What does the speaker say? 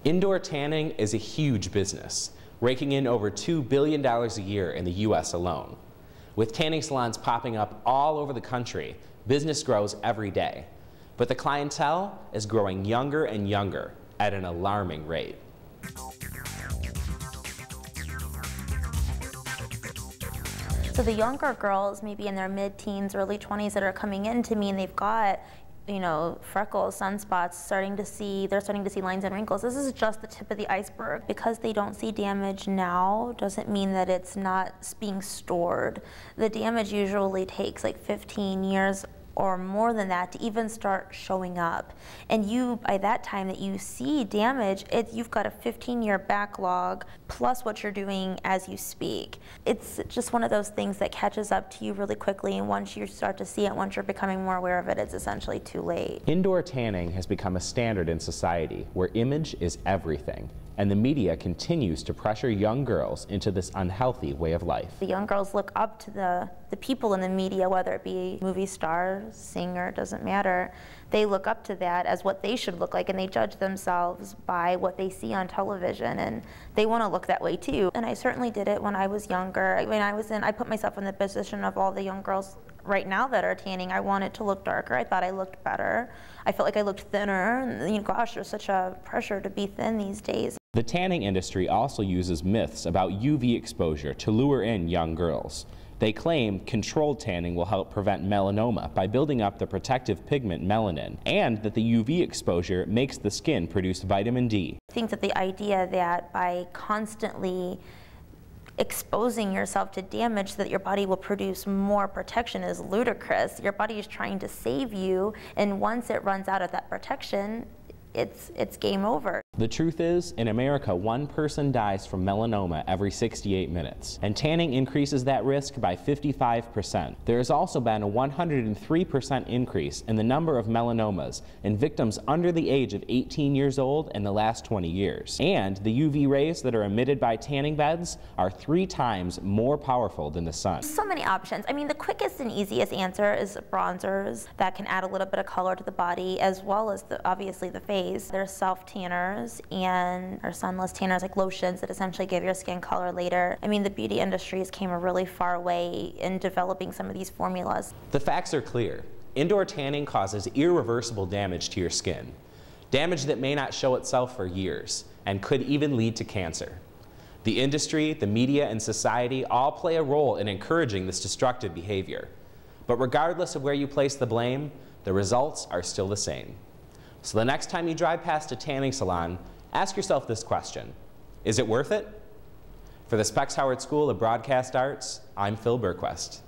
Indoor tanning is a huge business, raking in over $2 billion a year in the U.S. alone. With tanning salons popping up all over the country, business grows every day. But the clientele is growing younger and younger at an alarming rate. So the younger girls, maybe in their mid-teens, early 20s, that are coming in to me and they've got, freckles, sunspots, they're starting to see lines and wrinkles. This is just the tip of the iceberg. Because they don't see damage now doesn't mean that it's not being stored. The damage usually takes like 15 years or more than that to even start showing up. And by that time that you see damage, you've got a 15-year backlog plus what you're doing as you speak. It's just one of those things that catches up to you really quickly, and once you start to see it, once you're becoming more aware of it, it's essentially too late. Indoor tanning has become a standard in society where image is everything, and the media continues to pressure young girls into this unhealthy way of life. The young girls look up to the people in the media, whether it be movie star, singer, doesn't matter. They look up to that as what they should look like, and they judge themselves by what they see on television, and they want to look that way too. And I certainly did it when I was younger. I put myself in the position of all the young girls right now that are tanning. I wanted to look darker. I thought I looked better. I felt like I looked thinner. And, gosh, there's such a pressure to be thin these days. The tanning industry also uses myths about UV exposure to lure in young girls. They claim controlled tanning will help prevent melanoma by building up the protective pigment melanin, and that the UV exposure makes the skin produce vitamin D. I think that the idea that by constantly exposing yourself to damage that your body will produce more protection is ludicrous. Your body is trying to save you, and once it runs out of that protection, it's game over. The truth is, in America, one person dies from melanoma every 68 minutes, and tanning increases that risk by 55%. There has also been a 103% increase in the number of melanomas in victims under the age of 18 years old in the last 20 years. And the UV rays that are emitted by tanning beds are 3 times more powerful than the sun. So many options. I mean, the quickest and easiest answer is bronzers that can add a little bit of color to the body, as well as obviously the face. There's self-tanners or sunless tanners, like lotions that essentially give your skin color later. I mean, the beauty industry has came a really far way in developing some of these formulas. The facts are clear. Indoor tanning causes irreversible damage to your skin. Damage that may not show itself for years and could even lead to cancer. The industry, the media, and society all play a role in encouraging this destructive behavior. But regardless of where you place the blame, the results are still the same. So the next time you drive past a tanning salon, ask yourself this question: is it worth it? For the Specs Howard School of Broadcast Arts, I'm Phil Berquest.